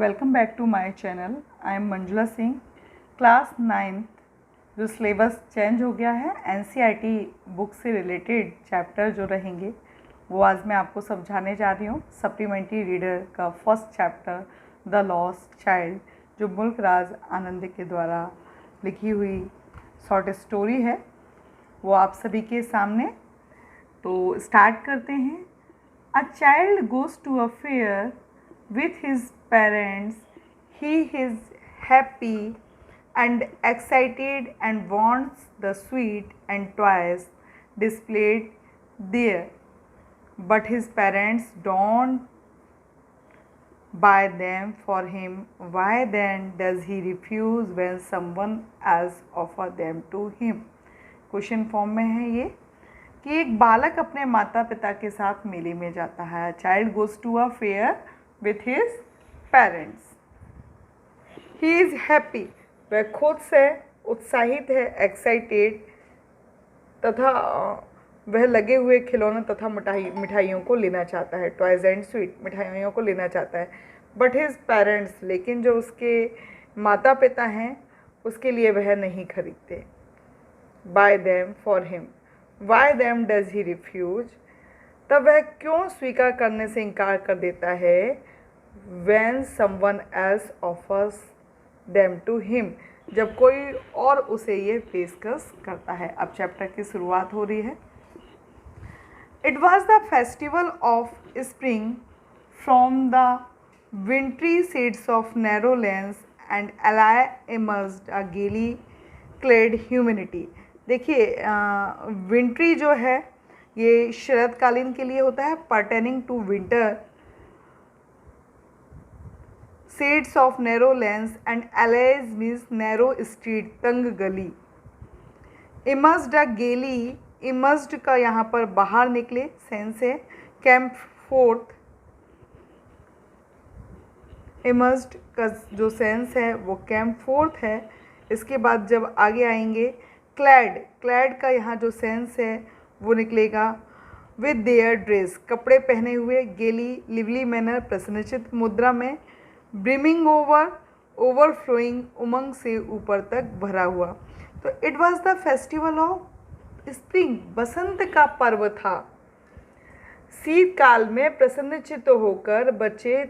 Welcome back to my channel. I am Manjula Singh. Class 9th जो syllabus change हो गया है, एनसीईआरटी बुक से रिलेटेड चैप्टर जो रहेंगे वो आज मैं आपको समझाने जा रही हूँ। सप्लीमेंट्री रीडर का first chapter the lost child, जो मुल्क राज आनंद के द्वारा लिखी हुई शॉर्ट स्टोरी है, वो आप सभी के सामने। तो स्टार्ट करते हैं। A child goes to a fair with his parents. He is happy and excited and wants the sweet and toys displayed there, but his parents don't buy them for him. Why then does he refuse when someone else offer them to him? Question form में है ये कि एक बालक अपने माता पिता के साथ मेले में जाता है। Child goes to a fair with his parents. He is happy, वह खुद से उत्साहित है, excited तथा वह लगे हुए खिलौने तथा मिठाइयों को लेना चाहता है, टॉयज एंड स्वीट, मिठाइयों को लेना चाहता है। बट हिज पेरेंट्स, लेकिन जो उसके माता पिता हैं उसके लिए वह नहीं खरीदते। Buy them for him, why them does he refuse, तब वह क्यों स्वीकार करने से इनकार कर देता है। when someone else offers them to him, जब कोई और उसे ये पेशकश करता है। अब चैप्टर की शुरुआत हो रही है। It was the festival of spring. From the wintry shades of narrow lanes and alley emerged a gaily clad humanity. देखिए, विंट्री जो है ये शरदकालीन के लिए होता है, pertaining to winter. Shades of narrow lanes and alleys means narrow street, तंग गली। इमर्स्ड अ गेली, इमर्स्ड का यहाँ पर बाहर निकले सेंस है। कैंप फोर्थ, इमर्स्ड का जो सेंस है वो कैंप फोर्थ है। इसके बाद जब आगे आएंगे, क्लैड, क्लैड का यहाँ जो सेंस है वो निकलेगा विद देयर ड्रेस, कपड़े पहने हुए। गेली, लिवली मैनर, प्रसन्नचित मुद्रा में। ब्रिमिंग ओवर, ओवरफ्लोइंग, उमंग से ऊपर तक भरा हुआ। तो it was the festival of spring, बसंत का पर्व था। शीतकाल में प्रसन्नचित होकर बच्चे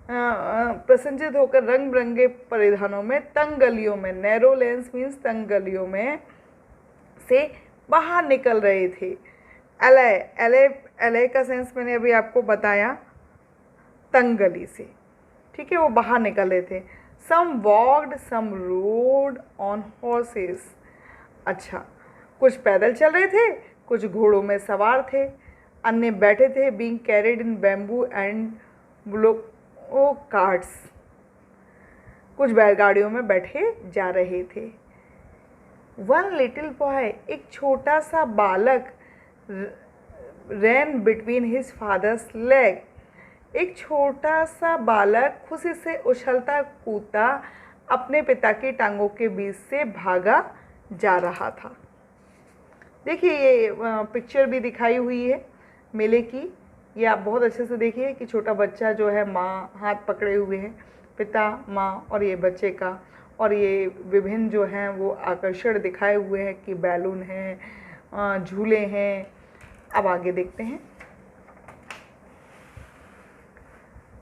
प्रसन्नचित होकर रंग बिरंगे परिधानों में तंग गलियों में, नैरो लेंस मीन्स तंग गलियों में से बाहर निकल रहे थे। एले, एले, एले का सेंस मैंने अभी आपको बताया, तंग गली से, ठीक है, वो बाहर निकल रहे थे। Some walked, some rode on horses. अच्छा, कुछ पैदल चल रहे थे, कुछ घोड़ों में सवार थे, अन्य बैठे थे। Being carried in bamboo and blow carts, कुछ बैलगाड़ियों में बैठे जा रहे थे। वन लिटिल बॉय, एक छोटा सा बालक, रैन बिटवीन हिज फादर्स लेग, एक छोटा सा बालक खुशी से उछलता कूदता अपने पिता की टांगों के बीच से भागा जा रहा था। देखिए, ये पिक्चर भी दिखाई हुई है मेले की। ये आप बहुत अच्छे से देखिए कि छोटा बच्चा जो है, माँ हाथ पकड़े हुए है, पिता, माँ और ये बच्चे का, और ये विभिन्न जो हैं वो आकर्षण दिखाए हुए हैं कि बैलून हैं, झूले हैं। अब आगे देखते हैं।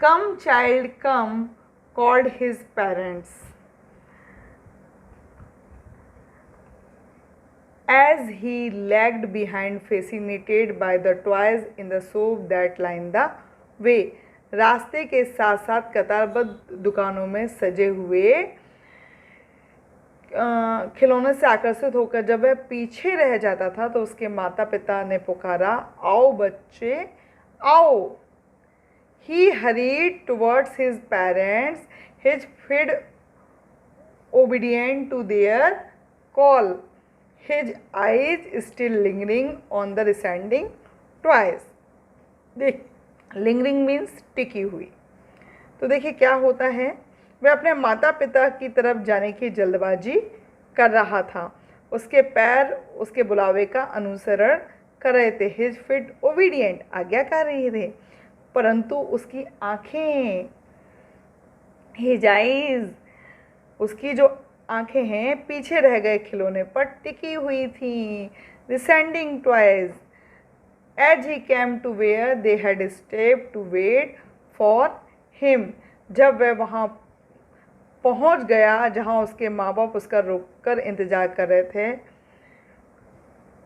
Come child come, called his parents, as he lagged behind, fascinated by the toys in the shop that lined the way. रास्ते के साथ साथ कतारबद्ध दुकानों में सजे हुए खिलौने से आकर्षित होकर जब वह पीछे रह जाता था तो उसके माता पिता ने पुकारा, आओ बच्चे आओ। He hurried towards his parents, his feet obedient to their call, his eyes still lingering on the receding toys. देख, lingering means टिकी हुई। तो देखिए क्या होता है, वह अपने माता पिता की तरफ जाने की जल्दबाजी कर रहा था। उसके पैर उसके बुलावे का अनुसरण कर रहे थे। हिज फिट ओबीडियंट, आज्ञा कर रहे थे, परंतु उसकी आँखें हिज आईज, उसकी जो आंखें हैं पीछे रह गए खिलौने पर टिकी हुई थी। Receding toys as he came to where they had step to wait for him, जब वह वहाँ पहुँच गया जहाँ उसके माँ बाप उसका रुक कर इंतज़ार कर रहे थे।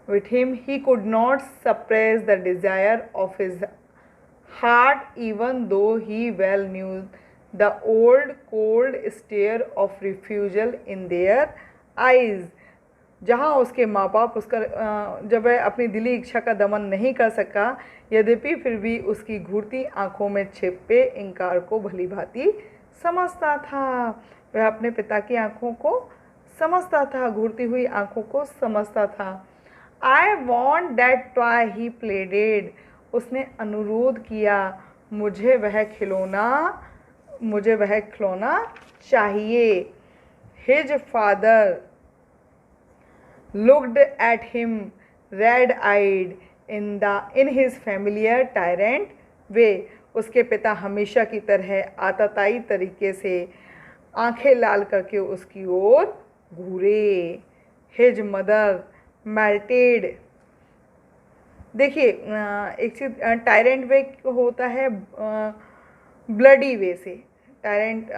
With him he could not suppress the desire of his heart, even though he well knew the old cold stare of refusal in their eyes। जहाँ उसके माँ बाप उसका जब वह अपनी दिली इच्छा का दमन नहीं कर सका, यद्यपि फिर भी उसकी घूरती आंखों में छिपे इनकार को भली भांति समझता था। वह अपने पिता की आंखों को समझता था, घूरती हुई आंखों को समझता था। I want that toy he pleaded, उसने अनुरोध किया, मुझे वह खिलौना चाहिए। His father looked at him red eyed in his familiar tyrant way, उसके पिता हमेशा की तरह आतताई तरीके से आंखें लाल करके उसकी ओर घूरे। हिज मदर मेल्टेड, देखिए एक चीज़, टायरेंट वे होता है ब्लडी वे से, टायरेंट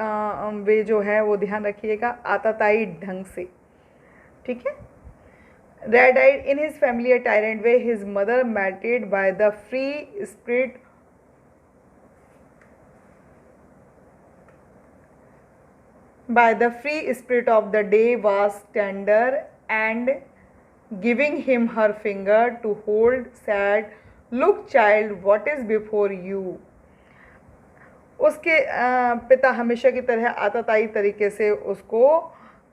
वे जो है वो ध्यान रखिएगा आतताई ढंग से, ठीक है। Red eyed in his family tyrant way his mother melted by the free spirit of the day was tender and giving him her finger to hold, said, look child, what is before you। उसके पिता हमेशा की तरह आतताई तरीके से उसको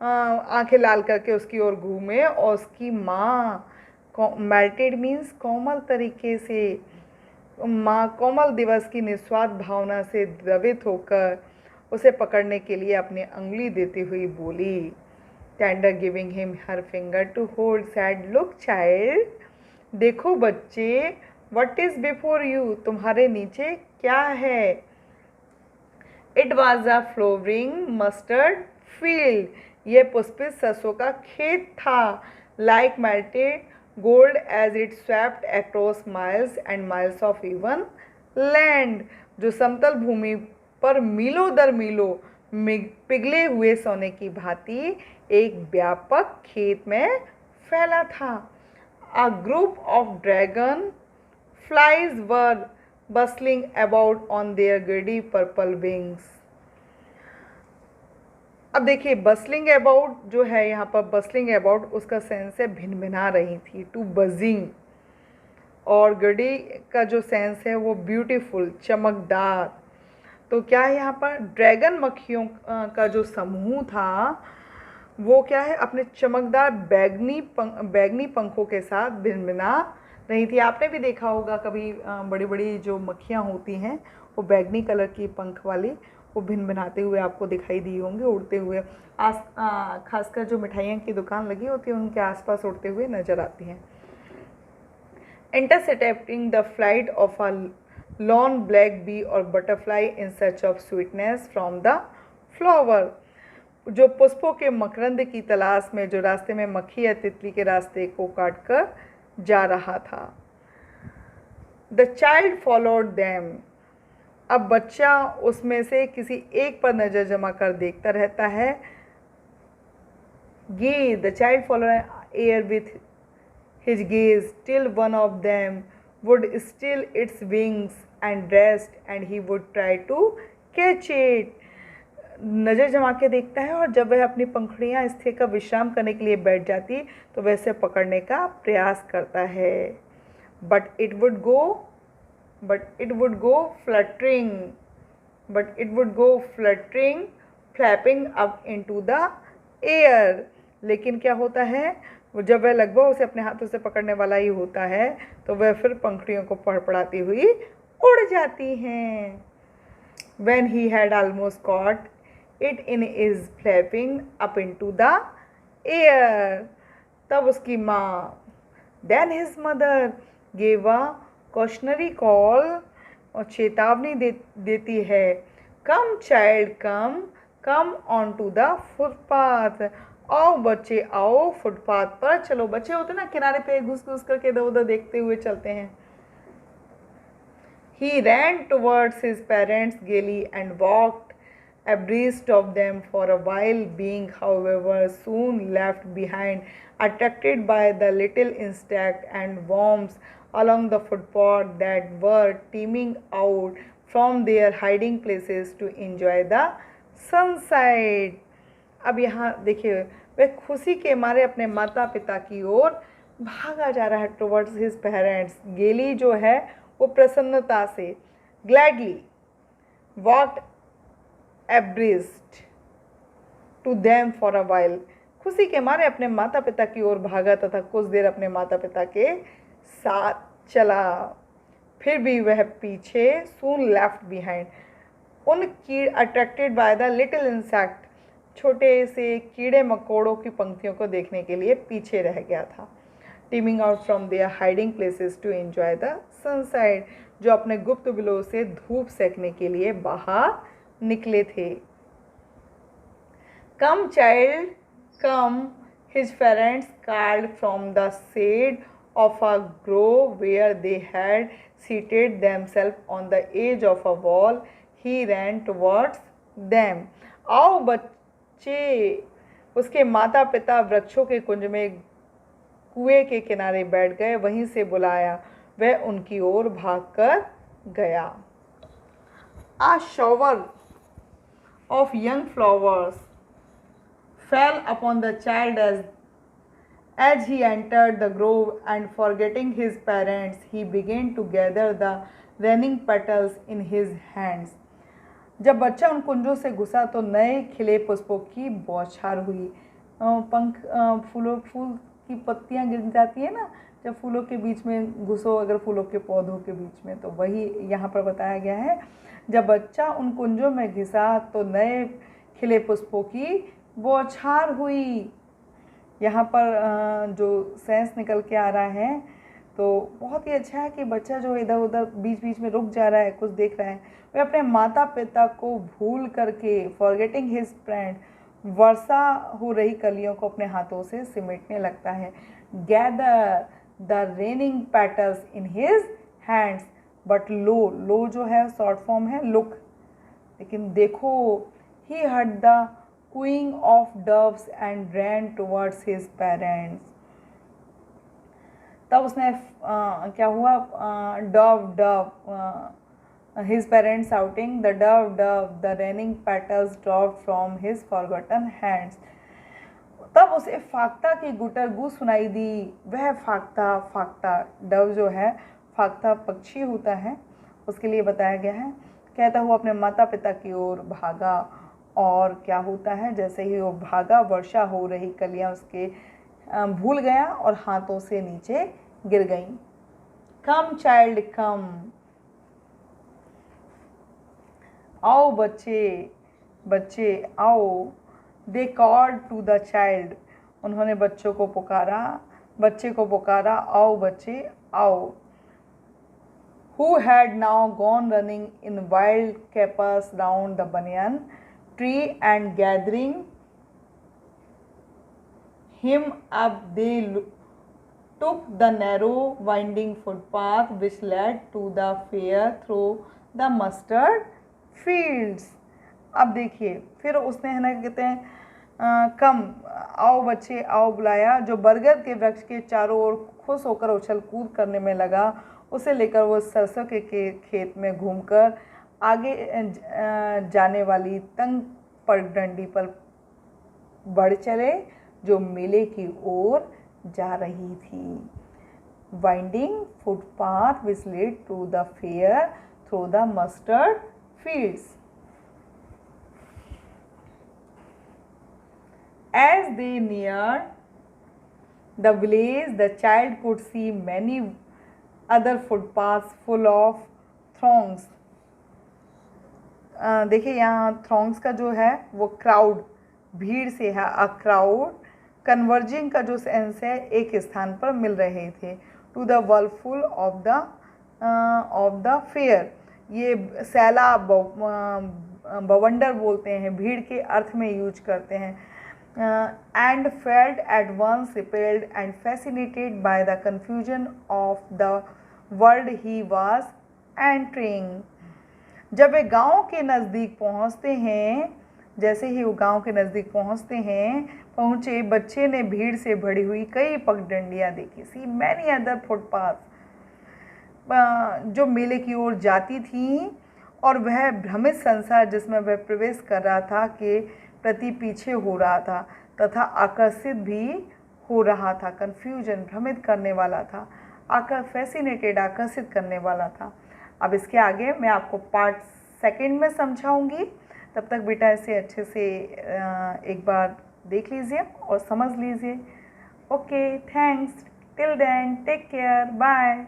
आंखें लाल करके उसकी ओर घूमे, और उसकी माँ मेल्टेड मीन्स कोमल तरीके से, माँ कोमल दिवस की निस्वार्थ भावना से द्रवित होकर उसे पकड़ने के लिए अपनी अंगुली देती हुई बोली। Tender giving him her finger to hold, said look child, देखो बच्चे, व्हाट इज बिफोर यू, तुम्हारे नीचे क्या है। It was a flowering mustard field, यह पुष्पित सरसों का खेत था। Like melted gold as it swept across miles and miles of even land, जो समतल भूमि पर मीलों दर मीलों पिघले हुए सोने की भांति एक व्यापक खेत में फैला था। A group of dragonflies were bustling about on their greedy purple wings. अब देखिए बस्लिंग अबाउट जो है यहाँ पर, बस्लिंग अबाउट उसका सेंस है भिनभिना रही थी, टू बजिंग, और गडी का जो सेंस है वो ब्यूटीफुल, चमकदार। तो क्या है यहाँ पर, ड्रैगन मक्खियों का जो समूह था वो क्या है, अपने चमकदार बैगनी पंखों के साथ भिनभिना रही थी। आपने भी देखा होगा कभी बड़ी बड़ी जो मक्खियाँ होती हैं वो बैगनी कलर की पंख वाली, वो भिनभिनाते हुए आपको दिखाई दी होंगे, उड़ते हुए खासकर जो मिठाइयों की दुकान लगी होती है उनके आसपास उड़ते हुए नजर आती हैं। Intercepting the flight of a lone black bee or butterfly in search of sweetness from the flower, जो पुष्पों के मकरंद की तलाश में जो रास्ते में मक्खी या तितली के रास्ते को काट कर जा रहा था। द चाइल्ड फॉलोड देम, अब बच्चा उसमें से किसी एक पर नज़र जमा कर देखता रहता है। Gauge, the child followed air with his gaze till one of them would still its wings and rest and he would try to catch it। नज़र जमा के देखता है, और जब वह अपनी पंखुड़ियाँ स्थिर कर विश्राम करने के लिए बैठ जाती तो वह इसे पकड़ने का प्रयास करता है। But it would go fluttering flapping up into the air, लेकिन क्या होता है, जब वह लगभग उसे अपने हाथों से पकड़ने वाला ही होता है तो वह फिर पंखुड़ियों को फड़फड़ाती हुई उड़ जाती हैं। When he had almost caught it in his flapping up into the air, तब उसकी माँ, then his mother gave a cautionary call, और चेतावनी देती है, come child come, come on to the footpath, आओ बच्चे आओ फुटपाथ पर चलो। बच्चे होते ना किनारे पे घुस घुस करके इधर उधर देखते हुए चलते हैं। He ran towards his parents gaily and walked abreast of them for a while, being, however, soon left behind, attracted by the little insects and worms along the footpath that were teeming out from their hiding places to enjoy the sunset. अब यहाँ देखिए, वह खुशी के मारे अपने माता पिता की ओर भागा जा रहा है। टुवर्ड्स हिज पेरेंट्स, गेली जो है वो प्रसन्नता से, gladly walked abreast to them for a while, खुशी के मारे अपने माता पिता की ओर भागा तथा कुछ देर अपने माता पिता के साथ चला। फिर भी वह पीछे, सून लेफ्ट बिहाइंड, उन attracted by the little insect, छोटे से कीड़े मकोड़ों की पंक्तियों को देखने के लिए पीछे रह गया था। Teeming out from their hiding places to enjoy the sunshine, जो अपने गुप्त बिलों से धूप सेकने के लिए बाहर निकले थे। Come child come, his parents called from the shade of a grove where they had seated themselves on the edge of a wall. He ran towards them. आओ बच्चे, उसके माता पिता वृक्षों के कुंज में कुएं के किनारे बैठ गए, वहीं से बुलाया, वह उनकी ओर भागकर गया। A shower of young flowers fell upon the child as he entered the grove, and forgetting his parents, he began to gather the raining petals in his hands. जब बच्चा उन कुंजों से घुसा तो नए खिले पुष्पों की बौछार हुई। फूल की पत्तियां गिर जाती है ना जब फूलों के बीच में घुसो, अगर फूलों के पौधों के बीच में, तो वही यहाँ पर बताया गया है। जब बच्चा उन कुंजों में घिसा तो नए खिले पुष्पों की बौछार हुई। यहाँ पर जो सेंस निकल के आ रहा है तो बहुत ही अच्छा है कि बच्चा जो इधर उधर बीच बीच में रुक जा रहा है, कुछ देख रहा है, वह अपने माता पिता को भूल करके, फॉरगेटिंग हिज फ्रेंड, वर्षा हो रही कलियों को अपने हाथों से सिमटने लगता है। Gather the raining petals in his hands, but lo जो है शॉर्ट फॉर्म है लुक, लेकिन देखो, he heard the cooing of doves and ran towards his parents. तब उसने क्या हुआ, dove his parents shouting, the dove the raining petals dropped from his forgotten hands. तब उसे फाख्ता की गुटरगू सुनाई दी। वह फाख्ता डव जो है फाख्ता पक्षी होता है, उसके लिए बताया गया है। कहता हुआ अपने माता पिता की ओर भागा, और क्या होता है, जैसे ही वो भागा वर्षा हो रही कलियां उसके भूल गया और हाथों से नीचे गिर गईं। कम चाइल्ड कम, आओ बच्चे आओ। They called to the child, उन्होंने बच्चे को पुकारा, आओ बच्चे आओ। Who had now gone running in wild capers round the banyan tree and gathering him up, they took the narrow winding footpath which led to the fair through the mustard fields. अब देखिए फिर उसने है ना कहते हैं कम, आओ बच्चे आओ बुलाया, जो बरगद के वृक्ष के चारों ओर खुश होकर उछल कूद करने में लगा। उसे लेकर वो सरसों के खेत में घूमकर आगे जाने वाली तंग पगडंडी पर बढ़ चले जो मेले की ओर जा रही थी। Winding footpath which led to the fair through the mustard fields. As they neared the village, the child could see many other footpaths full of throngs. देखिए यहाँ थ्रॉन्ग्स का जो है वो क्राउड, भीड़ से है। अ क्राउड कन्वर्जिंग का जो सेंस है एक स्थान पर मिल रहे थे। To the whirlpool of the fair, ये सैलाब बवंडर बोलते हैं, भीड़ के अर्थ में यूज करते हैं। And felt at once repelled and fascinated by the confusion of the world he was entering. जब वे गांव के नज़दीक पहुंचते हैं, जैसे ही वो गांव के नज़दीक पहुंचे, बच्चे ने भीड़ से भरी हुई कई पगडंडियाँ देखी। सी मैनी अदर फुटपाथ, जो मेले की ओर जाती थीं, और वह भ्रमित संसार जिसमें वह प्रवेश कर रहा था के प्रति पीछे हो रहा था तथा आकर्षित भी हो रहा था। कन्फ्यूजन भ्रमित करने वाला था, फैसिनेटेड आकर्षित करने वाला था। अब इसके आगे मैं आपको पार्ट सेकंड में समझाऊंगी। तब तक बेटा इसे अच्छे से एक बार देख लीजिए और समझ लीजिए। Okay, thanks, till then take care, bye.